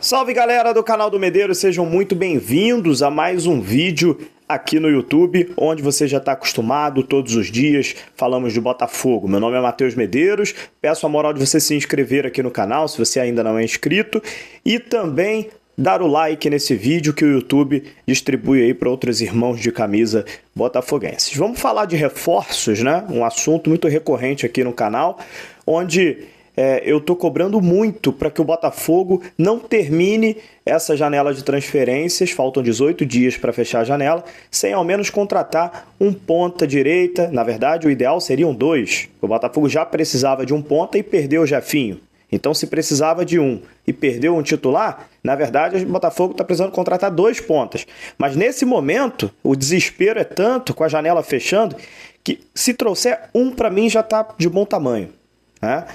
Salve galera do canal do Medeiros, sejam muito bem-vindos a mais um vídeo aqui no YouTube, onde você já está acostumado, todos os dias falamos de Botafogo. Meu nome é Matheus Medeiros, peço a moral de você se inscrever aqui no canal, se você ainda não é inscrito, e também dar o like nesse vídeo que o YouTube distribui aí para outros irmãos de camisa botafoguenses. Vamos falar de reforços, né? Um assunto muito recorrente aqui no canal, onde eu estou cobrando muito para que o Botafogo não termine essa janela de transferências, faltam 18 dias para fechar a janela, sem ao menos contratar um ponta-direita. Na verdade, o ideal seriam dois. O Botafogo já precisava de um ponta e perdeu o Jefinho. Então, se precisava de um e perdeu um titular, na verdade, o Botafogo está precisando contratar dois pontas. Mas nesse momento, o desespero é tanto, com a janela fechando, que se trouxer um, para mim, já está de bom tamanho, né?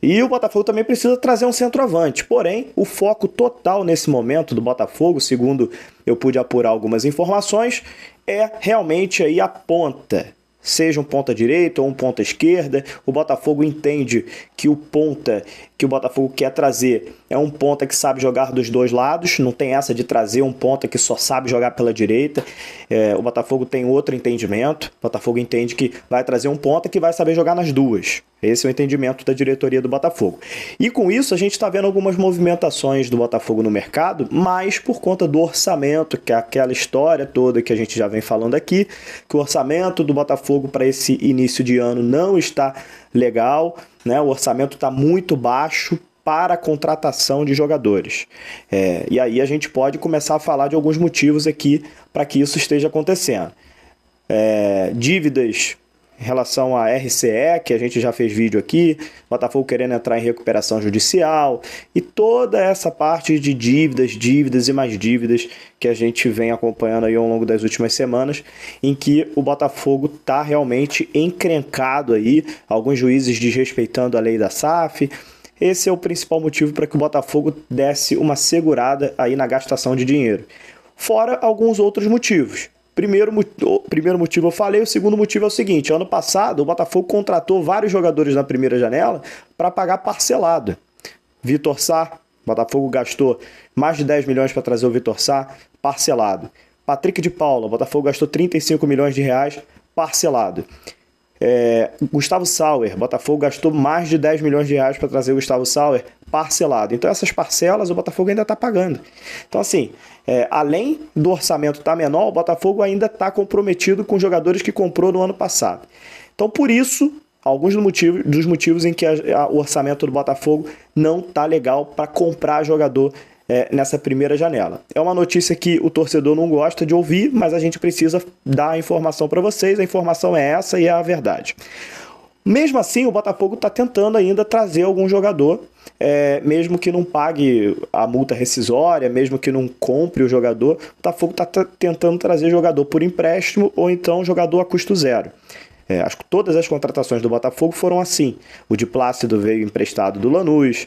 E o Botafogo também precisa trazer um centroavante. Porém, o foco total nesse momento do Botafogo, segundo eu pude apurar algumas informações, é realmente aí a ponta. Seja um ponta direita ou um ponta esquerda, o Botafogo entende que o ponta que o Botafogo quer trazer é um ponta que sabe jogar dos dois lados, não tem essa de trazer um ponta que só sabe jogar pela direita. O Botafogo tem outro entendimento, o Botafogo entende que vai trazer um ponta que vai saber jogar nas duas. Esse é o entendimento da diretoria do Botafogo. E com isso a gente está vendo algumas movimentações do Botafogo no mercado, mas por conta do orçamento, que é aquela história toda que a gente já vem falando aqui, que o orçamento do Botafogo para esse início de ano não está legal, né? O orçamento está muito baixo para a contratação de jogadores. E aí a gente pode começar a falar de alguns motivos aqui para que isso esteja acontecendo. Dívidas em relação à RCE, que a gente já fez vídeo aqui, Botafogo querendo entrar em recuperação judicial e toda essa parte de dívidas e mais dívidas que a gente vem acompanhando aí ao longo das últimas semanas, em que o Botafogo está realmente encrencado aí, alguns juízes desrespeitando a lei da SAF. Esse é o principal motivo para que o Botafogo desse uma segurada aí na gastação de dinheiro. Fora alguns outros motivos. O primeiro motivo eu falei, o segundo motivo é o seguinte: ano passado o Botafogo contratou vários jogadores na primeira janela para pagar parcelado. Vitor Sá, o Botafogo gastou mais de 10 milhões para trazer o Vitor Sá, parcelado. Patrick de Paula, o Botafogo gastou 35 milhões de reais, parcelado. Gustavo Sauer, Botafogo gastou mais de 10 milhões de reais para trazer o Gustavo Sauer, parcelado. Então essas parcelas o Botafogo ainda está pagando. Então assim, além do orçamento estar menor, o Botafogo ainda está comprometido com jogadores que comprou no ano passado. Então por isso, alguns dos motivos em que o orçamento do Botafogo não está legal para comprar jogador nessa primeira janela. É uma notícia que o torcedor não gosta de ouvir, mas a gente precisa dar a informação para vocês. A informação é essa e é a verdade. Mesmo assim, o Botafogo está tentando ainda trazer algum jogador, mesmo que não pague a multa rescisória, mesmo que não compre o jogador, o Botafogo está tentando trazer jogador por empréstimo ou então jogador a custo zero. Acho que todas as contratações do Botafogo foram assim. O Di Plácido veio emprestado do Lanús,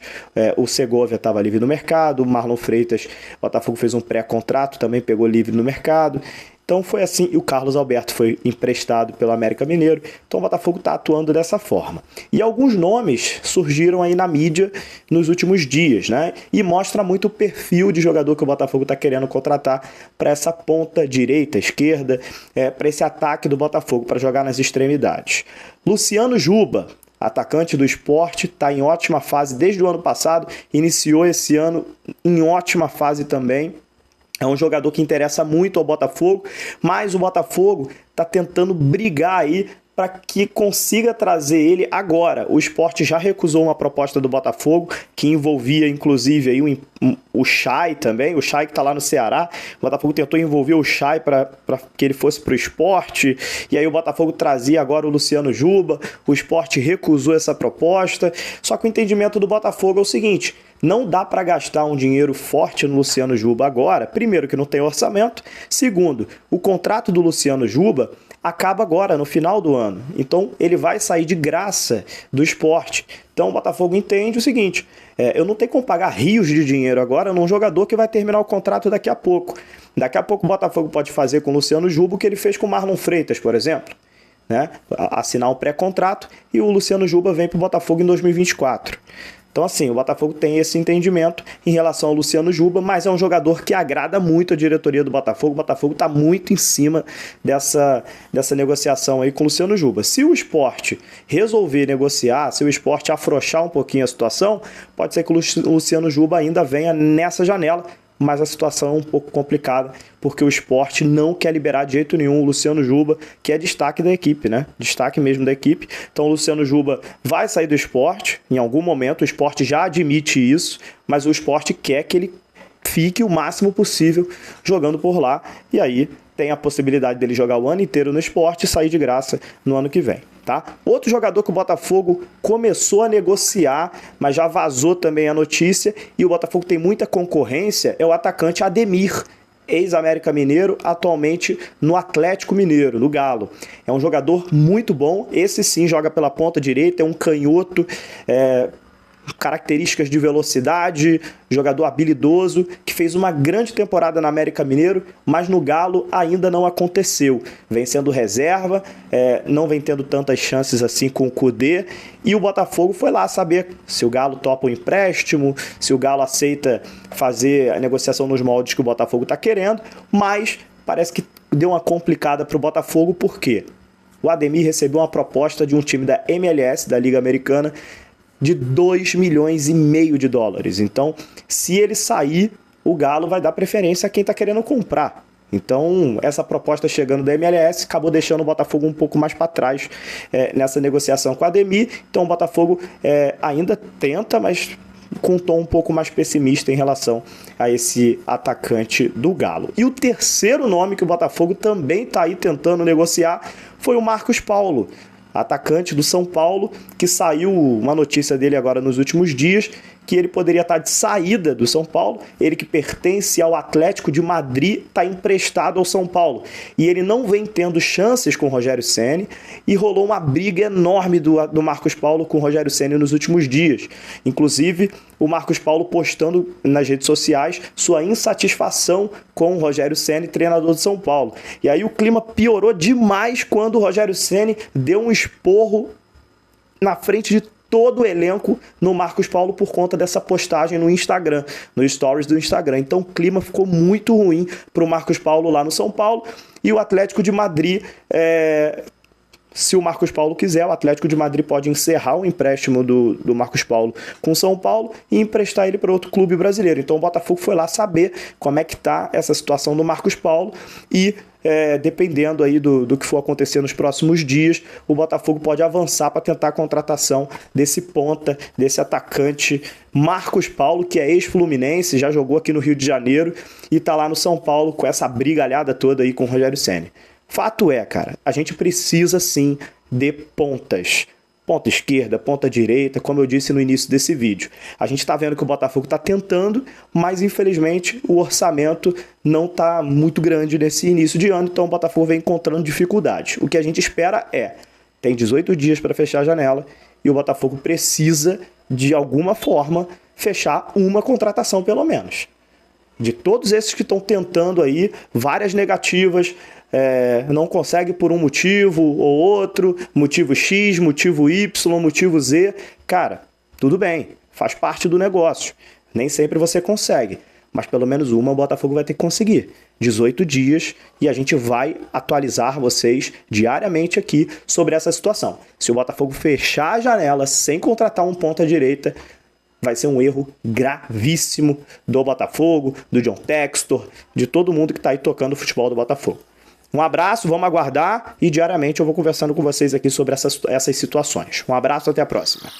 o Segovia estava livre no mercado, o Marlon Freitas, o Botafogo fez um pré-contrato, também pegou livre no mercado. Então foi assim, e o Carlos Alberto foi emprestado pelo América Mineiro. Então o Botafogo está atuando dessa forma. E alguns nomes surgiram aí na mídia nos últimos dias, né? E mostra muito o perfil de jogador que o Botafogo está querendo contratar para essa ponta direita, esquerda, para esse ataque do Botafogo, para jogar nas extremidades. Luciano Juba, atacante do Sport, está em ótima fase desde o ano passado, iniciou esse ano em ótima fase também. É um jogador que interessa muito ao Botafogo, mas o Botafogo está tentando brigar aí para que consiga trazer ele agora. O Sport já recusou uma proposta do Botafogo, que envolvia inclusive aí o Chay também, o Chay que está lá no Ceará. O Botafogo tentou envolver o Chay para que ele fosse para o Sport, e aí o Botafogo trazia agora o Luciano Juba. O Sport recusou essa proposta, só que o entendimento do Botafogo é o seguinte: não dá para gastar um dinheiro forte no Luciano Juba agora. Primeiro, que não tem orçamento. Segundo, o contrato do Luciano Juba acaba agora, no final do ano. Então, ele vai sair de graça do Sport. Então, o Botafogo entende o seguinte: eu não tenho como pagar rios de dinheiro agora num jogador que vai terminar o contrato daqui a pouco. Daqui a pouco o Botafogo pode fazer com o Luciano Juba o que ele fez com o Marlon Freitas, por exemplo, né? Assinar um pré-contrato e o Luciano Juba vem para o Botafogo em 2024. Então, assim, o Botafogo tem esse entendimento em relação ao Luciano Juba, mas é um jogador que agrada muito a diretoria do Botafogo. O Botafogo está muito em cima dessa negociação aí com o Luciano Juba. Se o Sport resolver negociar, se o Sport afrouxar um pouquinho a situação, pode ser que o Luciano Juba ainda venha nessa janela, mas a situação é um pouco complicada, porque o Sport não quer liberar de jeito nenhum o Luciano Juba, que é destaque da equipe, né? Destaque mesmo da equipe. Então o Luciano Juba vai sair do Sport em algum momento, o Sport já admite isso, mas o Sport quer que ele fique o máximo possível jogando por lá, e aí tem a possibilidade dele jogar o ano inteiro no Sport e sair de graça no ano que vem. Tá? Outro jogador que o Botafogo começou a negociar, mas já vazou também a notícia, e o Botafogo tem muita concorrência, é o atacante Ademir, ex-América Mineiro, atualmente no Atlético Mineiro, no Galo. É um jogador muito bom, esse sim joga pela ponta direita, é um canhoto, características de velocidade, jogador habilidoso, que fez uma grande temporada na América Mineiro, mas no Galo ainda não aconteceu. Vem sendo reserva, não vem tendo tantas chances assim com o Kudê, e o Botafogo foi lá saber se o Galo topa o empréstimo, se o Galo aceita fazer a negociação nos moldes que o Botafogo está querendo, mas parece que deu uma complicada para o Botafogo, porque o Ademir recebeu uma proposta de um time da MLS, da Liga Americana, de 2,5 milhões de dólares. Então, se ele sair, o Galo vai dar preferência a quem está querendo comprar. Então, essa proposta chegando da MLS acabou deixando o Botafogo um pouco mais para trás nessa negociação com o Ademir. Então, o Botafogo ainda tenta, mas com um tom um pouco mais pessimista em relação a esse atacante do Galo. E o terceiro nome que o Botafogo também está aí tentando negociar foi o Marcos Paulo, atacante do São Paulo, que saiu uma notícia dele agora nos últimos dias, que ele poderia estar de saída do São Paulo, ele que pertence ao Atlético de Madrid, está emprestado ao São Paulo. E ele não vem tendo chances com o Rogério Ceni, e rolou uma briga enorme do Marcos Paulo com o Rogério Ceni nos últimos dias. Inclusive, o Marcos Paulo postando nas redes sociais sua insatisfação com o Rogério Ceni, treinador do São Paulo. E aí o clima piorou demais quando o Rogério Ceni deu um esporro na frente de todo o elenco no Marcos Paulo por conta dessa postagem no Instagram, no stories do Instagram. Então o clima ficou muito ruim para o Marcos Paulo lá no São Paulo, e o Atlético de Madrid, se o Marcos Paulo quiser, o Atlético de Madrid pode encerrar o empréstimo do Marcos Paulo com o São Paulo e emprestar ele para outro clube brasileiro. Então o Botafogo foi lá saber como é que está essa situação do Marcos Paulo, e dependendo aí do que for acontecer nos próximos dias, o Botafogo pode avançar para tentar a contratação desse ponta, desse atacante Marcos Paulo, que é ex-Fluminense, já jogou aqui no Rio de Janeiro e está lá no São Paulo com essa brigalhada toda aí com o Rogério Ceni. Fato é, cara, a gente precisa sim de pontas. Ponta esquerda, ponta direita, como eu disse no início desse vídeo. A gente está vendo que o Botafogo está tentando, mas infelizmente o orçamento não está muito grande nesse início de ano, então o Botafogo vem encontrando dificuldades. O que a gente espera tem 18 dias para fechar a janela, e o Botafogo precisa, de alguma forma, fechar uma contratação pelo menos. De todos esses que estão tentando aí, várias negativas, não consegue por um motivo ou outro, motivo X, motivo Y, motivo Z. Cara, tudo bem, faz parte do negócio. Nem sempre você consegue, mas pelo menos uma o Botafogo vai ter que conseguir. 18 dias, e a gente vai atualizar vocês diariamente aqui sobre essa situação. Se o Botafogo fechar a janela sem contratar um ponta-direita, vai ser um erro gravíssimo do Botafogo, do John Textor, de todo mundo que está aí tocando o futebol do Botafogo. Um abraço, vamos aguardar, e diariamente eu vou conversando com vocês aqui sobre essas situações. Um abraço, até a próxima.